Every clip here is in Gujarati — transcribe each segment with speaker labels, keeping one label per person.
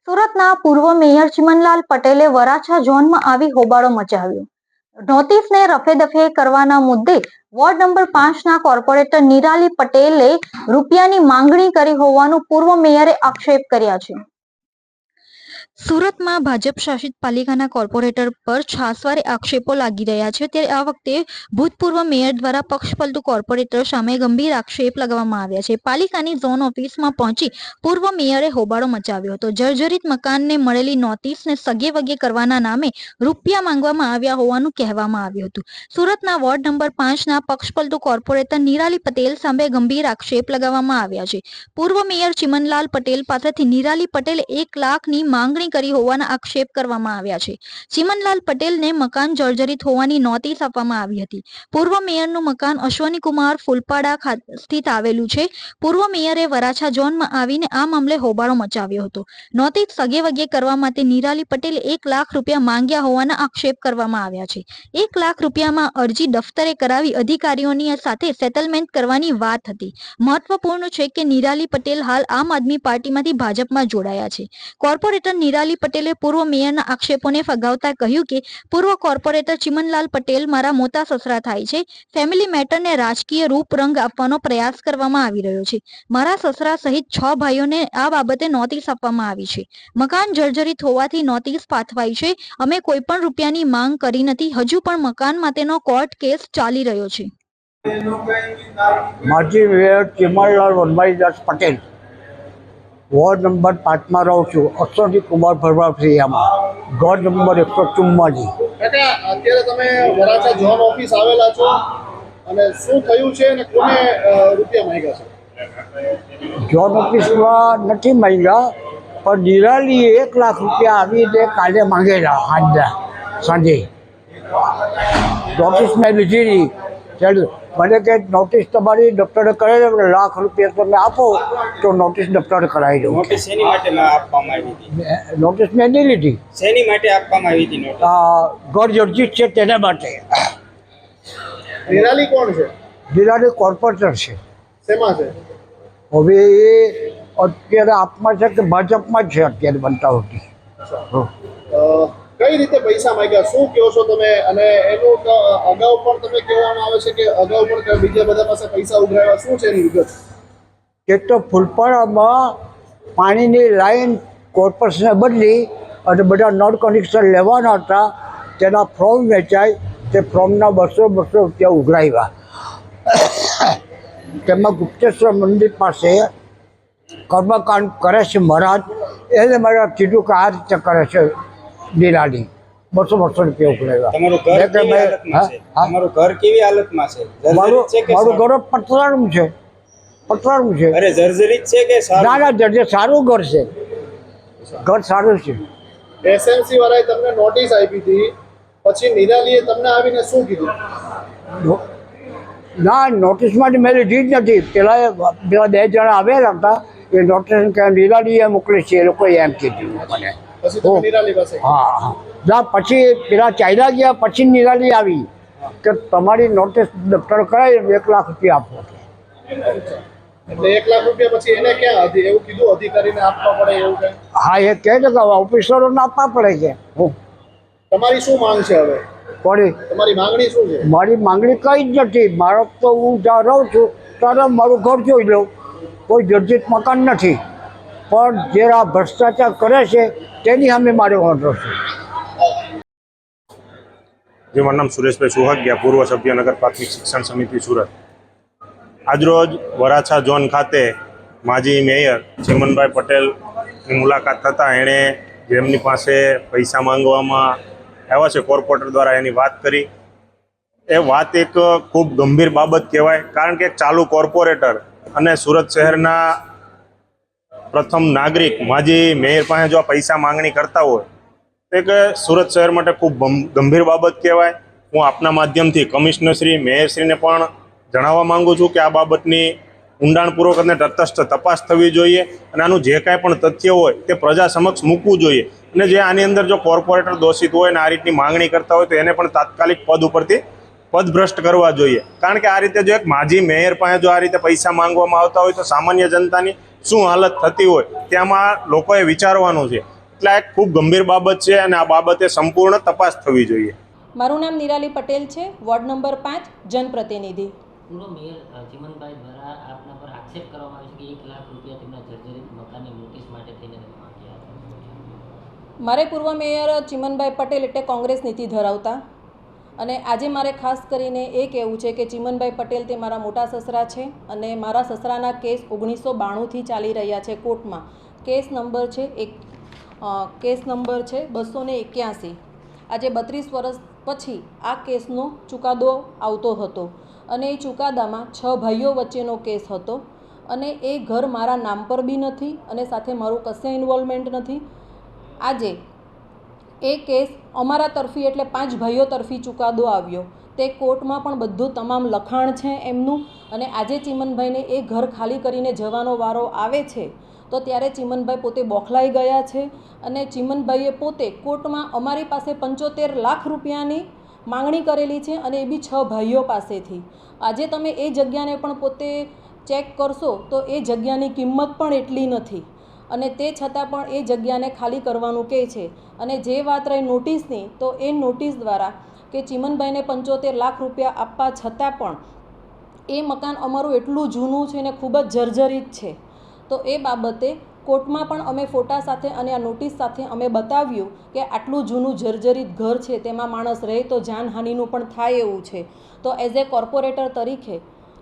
Speaker 1: સુરતના પૂર્વ મેયર ચિમનલાલ પટેલે વરાછા ઝોનમાં આવી હોબાળો મચાવ્યો. નોટિસને રફેદફે કરવાના મુદ્દે વોર્ડ નંબર 5ના કોર્પોરેટર નિરાલી પટેલે રૂપિયાની માંગણી કરી હોવાનું પૂર્વ મેયરે આક્ષેપ કર્યા છે. સુરતમાં ભાજપ શાસિત પાલિકાના કોર્પોરેટર પર છાસવારે આક્ષેપો લાગી રહ્યા છે, ત્યારે આ વખતે ભૂતપૂર્વ મેયર દ્વારા પક્ષપલટુ કોર્પોરેટર સામે ગંભીર આક્ષેપ લગાવવામાં આવ્યા છે. પાલિકાની ઝોન ઓફિસમાં પહોંચી પૂર્વ મેયરે હોબાળો મચાવ્યો હતો. જર્જરિત મકાનને મળેલી નોટિસને સગે વગે કરવાના નામે રૂપિયા માંગવામાં આવ્યા હોવાનું કહેવામાં આવ્યું હતું. સુરતના વોર્ડ નંબર 5ના પક્ષપલટુ કોર્પોરેટર નિરાલી પટેલ સામે ગંભીર આક્ષેપ લગાવવામાં આવ્યા છે. પૂર્વ મેયર ચિમનલાલ પટેલ પાસેથી નિરાલી પટેલે 1 લાખની માંગણી કરી હોવાના આક્ષેપ કરવામાં આવ્યા છે. ચિમનલાલ પટેલને મકાન જર્જરિત હોવાની નોટિસ આપવામાં આવી હતી. પૂર્વ મેયરનું મકાન અશ્વનીકુમાર ફૂલપાડા સ્થિત આવેલું છે. પૂર્વ મેયરે વરાછા ઝોનમાં આવીને આ મામલે હોબાળો મચાવ્યો હતો. નોટિસ સગે વગે કરવા માટે નિરાલી પટેલે 1 લાખ રૂપિયા માંગ્યા હોવાના આક્ષેપ કરવામાં આવ્યા છે. 1 લાખ રૂપિયામાં અરજી દફતરે કરાવી અધિકારીઓની સાથે સેટલમેન્ટ કરવાની વાત હતી. મહત્વપૂર્ણ છે કે નિરાલી પટેલ હાલ આમ આદમી પાર્ટીમાંથી ભાજપમાં જોડાયા છે. કોર્પોરેટર નિરાલી પટેલે પૂર્વ મેયરના આક્ષેપોને ફગાવતા કહ્યું કે પૂર્વ કોર્પોરેટર ચિમનલાલ પટેલ મારા મોટા સસરા થાય છે. ફેમિલી મેટરને રાજકીય રૂપ રંગ આપવાનો પ્રયાસ કરવામાં આવી રહ્યો છે. મારા સસરા સહિત 6 ભાઈઓને આ બાબતે નોટિસ આપવામાં આવી છે. મકાન જર્જરિત હોવાથી નોટિસ પાઠવાઈ છે. અમે કોઈ પણ રૂપિયાની માંગ કરી નથી. હજુ પણ મકાન માટેનો કોર્ટ કેસ ચાલી રહ્યો છે.
Speaker 2: માજી mayor Chimanlal Vanbhaidas Patel, ward number 5માં રહું છું. અશ્વની કુમાર ફરવાફરિયામાં, ઘર નંબર 144.
Speaker 3: અત્યારે તમે વરાછા ઝોન ઓફિસ આવેલા છો અને શું થયું છે અને કોને રૂપિયા માંગ્યા છે?
Speaker 2: ઝોન ઓફિસમાં નથી માંગ્યા, પણ નિરાલીએ 1 લાખ રૂપિયા આવીને કાલે માંગેલા સાંજે. નોટિસ મેં લીધી નહીં. ચાલો મને કે નોટિસ તમારી દફતરે કરાવી દો, લાખ રૂપિયા તમે આપો તો નોટિસ દફતરે કરાવી દઉં.
Speaker 4: નોટિસ શેની માટે આપવામાં આવી હતી?
Speaker 2: નોટિસ મેં નહીં લીધી.
Speaker 4: શેની માટે આપવામાં આવી હતી નોટિસ?
Speaker 2: ઘર જર્જિત છે તેના માટે.
Speaker 3: નિરાલી કોણ છે?
Speaker 2: નિરાલી કોર્પોરેટર છે.
Speaker 3: શેમાં છે?
Speaker 2: હવે એ અત્યારે આપમાં છે કે ભાજપમાં જ છે અત્યારે બનતા હોતી.
Speaker 3: કઈ રીતે પૈસા માંગ્યા, શું કહો છો તમે? અને એનું અગાઉ પણ તમે કહેવામાં આવે છે કે અગાઉ પણ બીજા બધા પાસે પૈસા ઉઘરાવ્યા, શું છે એની વિગત?
Speaker 2: એક તો ફૂલપાડામાં પાણીની લાઈન કોર્પોરેશને બદલી અને બધા નળ કનેક્શન લેવાના હતા. તેના ફોર્મ વેચાય, તે ફોર્મના 200 રૂપિયા ઉઘરાવ્યા. તેમાં ગુપ્તેશ્વર મંદિર પાસે કર્મકાંડ કરે છે મહારાજ, એને મારા કીધું કે આ રીતે કરે છે નિરાલી. 200 રૂપિયા ઉઘરાવ્યા.
Speaker 4: તમારું ઘર કેવી હાલતમાં છે?
Speaker 2: મારું ઘર પતરાનું છે. પતરાનું છે.
Speaker 4: અરે જર્જરિત છે કે
Speaker 2: ના ના જર્જરિત સારું ઘર છે. ઘર સારું છે.
Speaker 3: એસએમસી વાળાએ તમને નોટિસ આપી હતી, પછી નિરાલીએ તમને આવીને શું કીધું?
Speaker 2: ના, નોટિસમાં મેં લીધી જ નથી. પેલા 2 જણા આવેલા હતા, એ નોટિસ કે નિરાલીએ મોકલી છે, એ લોકોએ એમ કીધું મને.
Speaker 3: પછી તમે નિરાલી પાસે?
Speaker 2: હા. ના, પછી પેલા ચાલ્યા ગયા, પછી નિરાલી આવી કે તમારી નોટિસ દફતર કરાવી 1 લાખ રૂપિયા આપો.
Speaker 3: એટલે 1 લાખ રૂપિયા પછી એને ક્યાં હતી એવું કીધું? અધિકારીને આપવા પડે એવું કઈ?
Speaker 2: હા, એ કહે છે કે ઓફિસરોને આપવા પડે છે.
Speaker 3: તમારી શું માંગ છે હવે?
Speaker 2: પડી
Speaker 3: તમારી માંગણી શું છે?
Speaker 2: મારી માંગણી કંઈ જ નથી. મારો તો હું જ્યાં રહું છું ત્યારે મારું ઘર જોઈ લઉં. કોઈ જર્જિત મકાન નથી, પણ જે આ ભ્રષ્ટાચાર કરે છે તેની સામે મારે વાંધો છે.
Speaker 5: જે મારું નામ સુરેશભાઈ સુહાગિયા, પૂર્વ સભ્ય નગર પ્રાથમિક શિક્ષણ સમિતિ સુરત. આજરોજ વરાછા ઝોન ખાતે માજી મેયર ચિમનભાઈ પટેલની મુલાકાત થતાં એણે જેમની પાસે પૈસા માંગવામાં આવ્યા છે કોર્પોરેટર દ્વારા એની વાત કરી. એ વાત એક ખૂબ ગંભીર બાબત કહેવાય, કારણ કે એક ચાલુ કોર્પોરેટર અને સુરત શહેરના પ્રથમ નાગરિક માજી મેયર પાસે જો આ પૈસા માંગણી કરતા હોય તો એક સુરત શહેર માટે ખૂબ ગંભીર બાબત કહેવાય. હું આપના માધ્યમથી કમિશનરશ્રી, મેયરશ્રીને પણ જણાવવા માંગુ છું કે આ બાબતની ઊંડાણપૂર્વક અને તટસ્થ તપાસ થવી જોઈએ અને આનું જે કાંઈ પણ તથ્ય હોય તે પ્રજા સમક્ષ મૂકવું જોઈએ. અને જે આની અંદર જો કોર્પોરેટર દોષિત હોય અને આ રીતની માંગણી કરતા હોય તો એને પણ તાત્કાલિક પદ ઉપરથી પદભ્રષ્ટ કરવા જોઈએ. કારણ કે આ રીતે જો એક માજી મેયર પાસે જો આ રીતે પૈસા માંગવામાં આવતા હોય તો સામાન્ય જનતાની શું હાલત થતી હોય, ત્યાંમાં લોકોએ વિચારવાનું છે. એટલે આ એક ખૂબ ગંભીર બાબત છે અને આ બાબતે સંપૂર્ણ તપાસ થવી જોઈએ.
Speaker 6: મારું નામ નિરાલી પટેલ છે, વોર્ડ નંબર 5 જનપ્રતિનિધિ.
Speaker 7: પૂર્વ મેયર ચિમનભાઈ દ્વારા આપના પર આક્ષેપ કરવામાં આવે છે કે 1 લાખ રૂપિયા તેમના જર્જરિત મકાનની નોટિસ માટે થઈને તમે માંગ્યા હતા.
Speaker 6: મારે પૂર્વ મેયર ચિમનભાઈ પટેલ એટલે કોંગ્રેસ નીતિ ધરાવતા, અને આજે મારે ખાસ કરીને એ કહેવું છે કે ચિમનભાઈ પટેલ તે મારા મોટા સસરા છે અને મારા સસરાના કેસ 1992થી ચાલી રહ્યા છે કોર્ટમાં. કેસ નંબર છે 281. આજે 32 વર્ષ પછી આ કેસનો ચુકાદો આવતો હતો અને એ ચુકાદામાં 6 ભાઈઓ વચ્ચેનો કેસ હતો અને એ ઘર મારા નામ પર બી નથી અને સાથે મારું કશે ઇન્વોલ્વમેન્ટ નથી. આજે એ કેસ અમારા તરફી એટલે 5 ભાઈઓ તરફી ચુકાદો આવ્યો. તે કોર્ટમાં પણ બધું તમામ લખાણ છે એમનું, અને આજે ચિમનભાઈને એ ઘર ખાલી કરીને જવાનો વારો આવે છે તો ત્યારે ચિમનભાઈ પોતે બોખલાઈ ગયા છે અને ચિમનભાઈએ પોતે કોર્ટમાં અમારી પાસે 75 લાખ રૂપિયાની માંગણી કરેલી છે અને એ બી 6 ભાઈઓ પાસેથી. આજે તમે એ જગ્યાને પણ પોતે ચેક કરશો તો એ જગ્યાની કિંમત પણ એટલી નથી અને તે છતાં પણ એ જગ્યાને ખાલી કરવાનું કહે છે. અને જે વાત રહી નોટિસની, તો એ નોટિસ દ્વારા કે ચિમનભાઈને 75 લાખ રૂપિયા આપવા છતાં પણ એ મકાન અમારું એટલું જૂનું છે ને ખૂબ જ જર્જરિત છે. તો એ બાબતે કોર્ટમાં પણ અમે ફોટા સાથે અને આ નોટિસ સાથે અમે બતાવ્યું કે આટલું જૂનું જર્જરિત ઘર છે, તેમાં માણસ રહે તો જાનહાનિનું પણ થાય એવું છે. તો એઝ એ કોર્પોરેટર તરીકે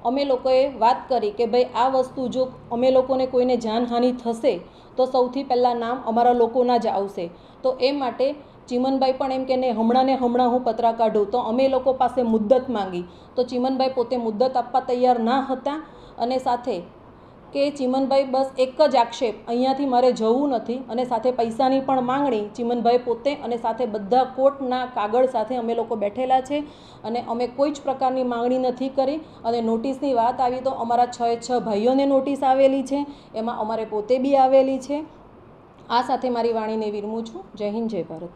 Speaker 6: અમે લોકોએ વાત કરી કે ભાઈ આ વસ્તુ જો અમે લોકોને કોઈને જાનહાનિ થશે તો સૌથી પહેલાં નામ અમારા લોકોના જ આવશે. તો એ માટે ચિમનભાઈ પણ એમ કે ને હમણાં હું પતરા કાઢું, તો અમે લોકો પાસે મુદ્દત માંગી તો ચિમનભાઈ પોતે મુદ્દત આપવા તૈયાર ના હતા. અને સાથે કે ચિમનભાઈ બસ એક જ આક્ષેપ, અહીંયાથી મારે જવું નથી, અને સાથે પૈસાની પણ માંગણી ચિમનભાઈ પોતે અને સાથે બધા કોર્ટના કાગળ સાથે અમે લોકો બેઠેલા છે અને અમે કોઈ જ પ્રકારની માંગણી નથી કરી. અને નોટિસની વાત આવી તો અમારા 6 ભાઈઓને નોટિસ આવેલી છે, એમાં અમારે પોતે બી આવેલી છે. આ સાથે મારી વાણીને વિરમું છું. જય હિન્દ, જય ભારત.